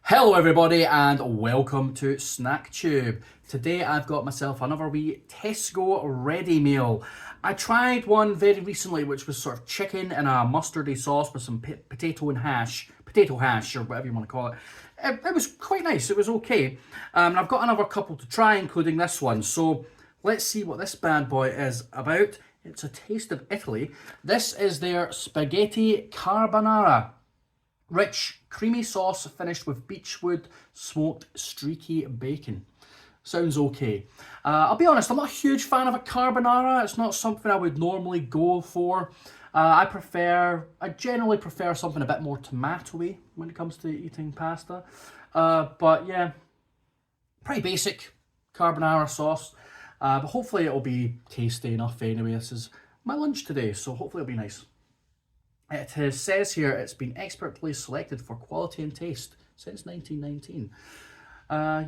Hello everybody and welcome to SnackTube. Today I've got myself another wee Tesco ready meal. I tried one very recently which was sort of chicken in a mustardy sauce with some potato hash or whatever you want to call it. It was quite nice, it was okay. And I've got another couple to try including this one. So let's see what this bad boy is about. It's a taste of Italy. This is their spaghetti carbonara. Rich, creamy sauce finished with beechwood smoked streaky bacon. Sounds okay. I'll be honest, I'm not a huge fan of a carbonara. It's not something I would normally go for. I generally prefer something a bit more tomatoey when it comes to eating pasta. But yeah, pretty basic carbonara sauce. But hopefully it'll be tasty enough anyway. This is my lunch today, so hopefully it'll be nice. It says here it's been expertly selected for quality and taste since 1919.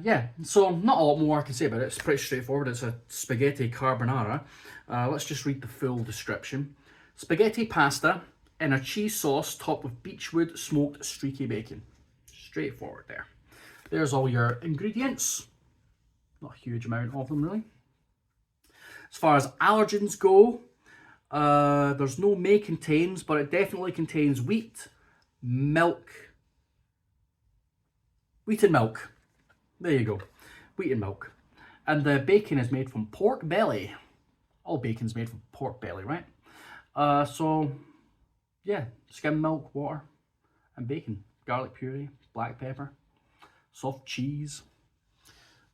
Yeah, so not a lot more I can say about it. It's pretty straightforward. It's a spaghetti carbonara. Let's just read the full description. Spaghetti pasta in a cheese sauce topped with beechwood smoked streaky bacon. Straightforward there. There's all your ingredients. Not a huge amount of them really. As far as allergens go, there's no may contains, but it definitely contains wheat and milk. There you go, wheat and milk. And the bacon is made from pork belly. All bacon's made from pork belly, right? So, yeah, skim milk, water, and bacon. Garlic puree, black pepper, soft cheese.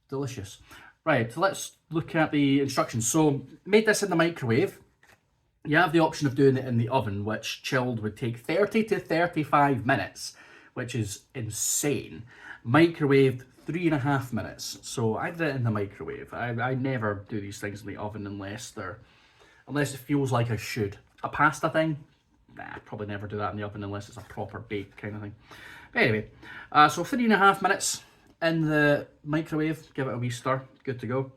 Delicious. Right, so let's look at the instructions. So, made this in the microwave. You have the option of doing it in the oven, which chilled would take 30 to 35 minutes, which is insane. Microwaved 3.5 minutes. So I did it in the microwave. I never do these things in the oven unless it feels like I should. A pasta thing? Nah, I'd probably never do that in the oven unless it's a proper bake kind of thing. But anyway, so 3.5 minutes in the microwave. Give it a wee stir. Good to go.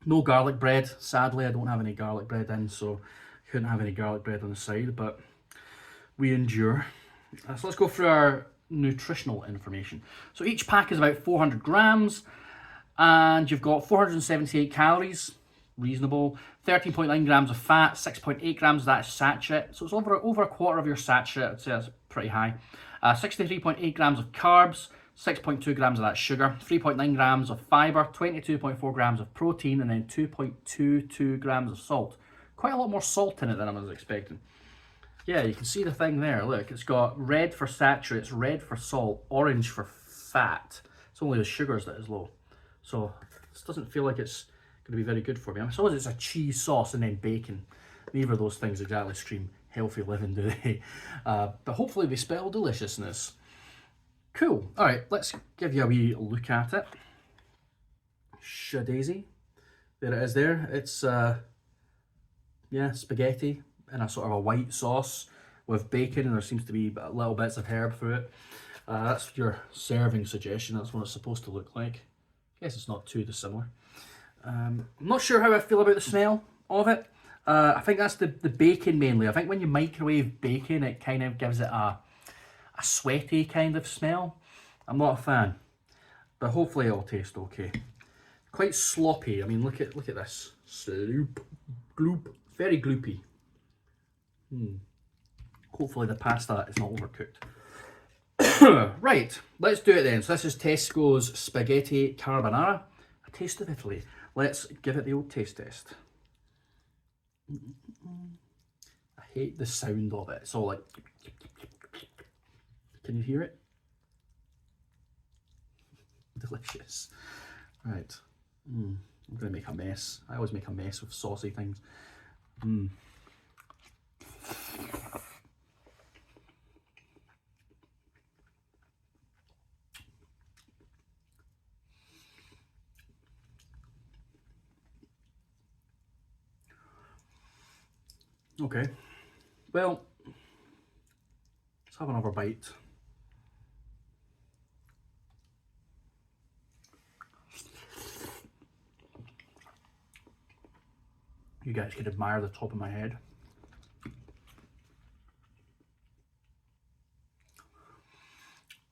No garlic bread. Sadly, I don't have any garlic bread in, so I couldn't have any garlic bread on the side, but we endure. So let's go through our nutritional information. So each pack is about 400 grams, and you've got 478 calories, reasonable, 13.9 grams of fat, 6.8 grams of that is saturated, so it's over a quarter of your saturated. I'd say that's pretty high. 63.8 grams of carbs, 6.2 grams of that sugar, 3.9 grams of fiber, 22.4 grams of protein, and then 2.22 grams of salt. Quite a lot more salt in it than I was expecting. Yeah, you can see the thing there. Look, it's got red for saturates, red for salt, orange for fat. It's only the sugars that is low. So this doesn't feel like it's going to be very good for me. I suppose it's a cheese sauce and then bacon. Neither of those things exactly scream healthy living, do they? But hopefully they spell deliciousness. Cool. All right, let's give you a wee look at it. Shadaisy. There it is there. It's, yeah, spaghetti in a sort of a white sauce with bacon, and there seems to be little bits of herb through it. That's your serving suggestion. That's what it's supposed to look like. I guess it's not too dissimilar. I'm not sure how I feel about the smell of it. I think that's the bacon mainly. I think when you microwave bacon, it kind of gives it a sweaty kind of smell. I'm not a fan, but hopefully it'll taste okay. Quite sloppy. I mean, look at this. Sloop, gloop, very gloopy. Hopefully the pasta is not overcooked. Right, let's do it then. So this is Tesco's spaghetti carbonara, a taste of Italy. Let's give it the old taste test. I hate the sound of it. It's all like, can you hear it? Delicious. Right. I'm going to make a mess. I always make a mess with saucy things. Okay. Well, let's have another bite. You guys can admire the top of my head.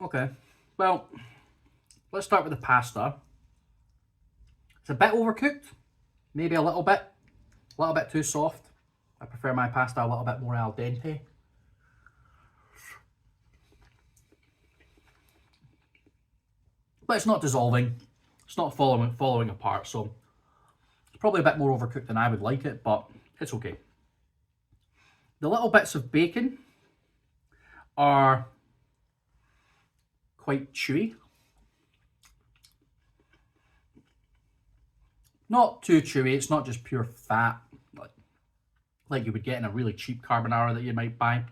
Okay, Well, let's start with the pasta. It's a bit overcooked, maybe a little bit too soft. I prefer my pasta a little bit more al dente. But it's not dissolving, it's not falling apart, so it's probably a bit more overcooked than I would like it, but it's okay. The little bits of bacon are quite chewy. Not too chewy, it's not just pure fat like you would get in a really cheap carbonara that you might buy.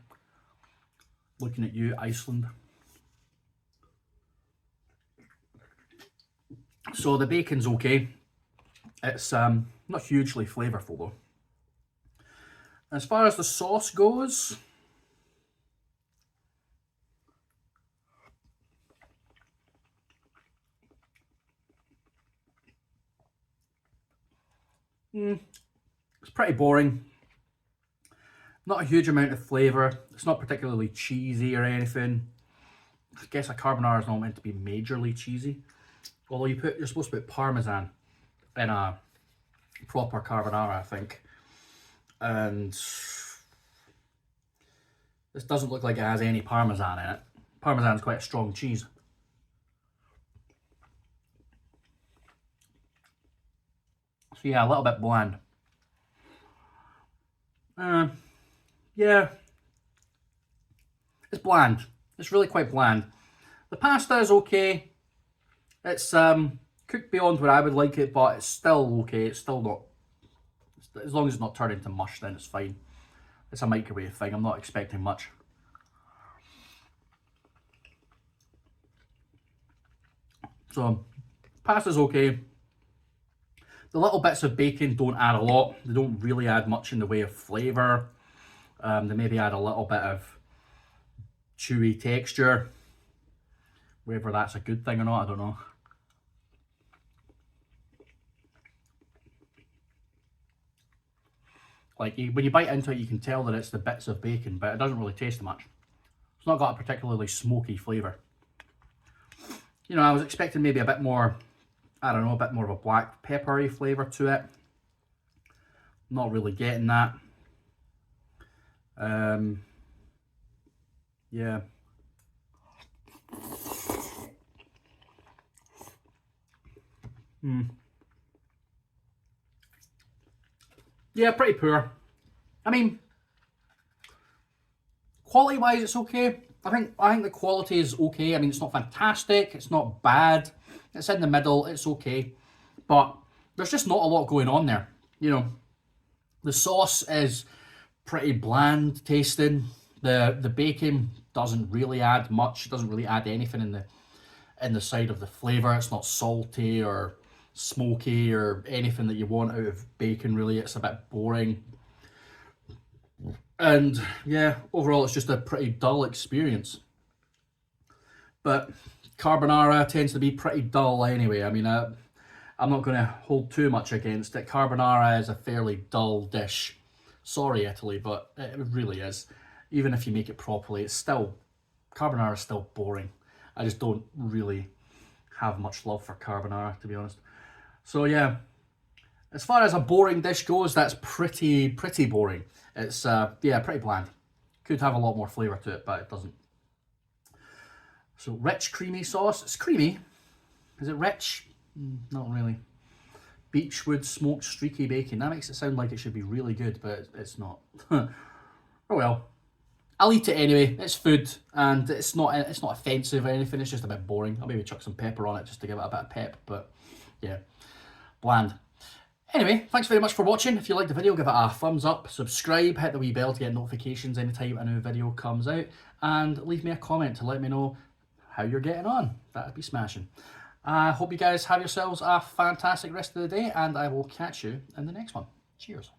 Looking at you, Iceland. So the bacon's okay. It's not hugely flavourful though. As far as the sauce goes, it's pretty boring. Not a huge amount of flavour. It's not particularly cheesy or anything. I guess a carbonara is not meant to be majorly cheesy. Although you're supposed to put parmesan in a proper carbonara, I think. And this doesn't look like it has any parmesan in it. Parmesan's quite a strong cheese. So yeah, a little bit bland. Yeah, it's bland. It's really quite bland. The pasta is okay. It's cooked beyond where I would like it, but it's still okay. It's still not, as long as it's not turned into mush, then it's fine. It's a microwave thing. I'm not expecting much. So, pasta's okay. The little bits of bacon don't add a lot. They don't really add much in the way of flavour. They maybe add a little bit of chewy texture. Whether that's a good thing or not, I don't know. Like, when you bite into it, you can tell that it's the bits of bacon, but it doesn't really taste much. It's not got a particularly smoky flavour. You know, I was expecting maybe a bit more, I don't know, a bit more of a black peppery flavour to it. Not really getting that. Yeah. Yeah, pretty poor. I mean, quality-wise, it's okay. I think the quality is okay. I mean, it's not fantastic. It's not bad. It's in the middle. It's okay. But there's just not a lot going on there. You know, the sauce is pretty bland tasting. The bacon doesn't really add much. It doesn't really add anything in the side of the flavour. It's not salty or smoky or anything that you want out of bacon, really. It's a bit boring. And yeah, overall it's just a pretty dull experience. But carbonara tends to be pretty dull anyway. I mean, I'm not going to hold too much against it. Carbonara is a fairly dull dish. Sorry, Italy, but it really is. Even if you make it properly, carbonara is still boring. I just don't really have much love for carbonara, to be honest. So yeah, as far as a boring dish goes, that's pretty boring. It's yeah, pretty bland. Could have a lot more flavour to it, but it doesn't. So rich creamy sauce. It's creamy. Is it rich? Not really. Beechwood smoked streaky bacon. That makes it sound like it should be really good, but it's not. Oh well. I'll eat it anyway. It's food, and it's not offensive or anything. It's just a bit boring. I'll maybe chuck some pepper on it just to give it a bit of pep, but yeah, bland. Anyway, thanks very much for watching. If you liked the video, give it a thumbs up, subscribe, hit the wee bell to get notifications anytime a new video comes out, and leave me a comment to let me know how you're getting on. That'd be smashing. I hope you guys have yourselves a fantastic rest of the day, and I will catch you in the next one. Cheers.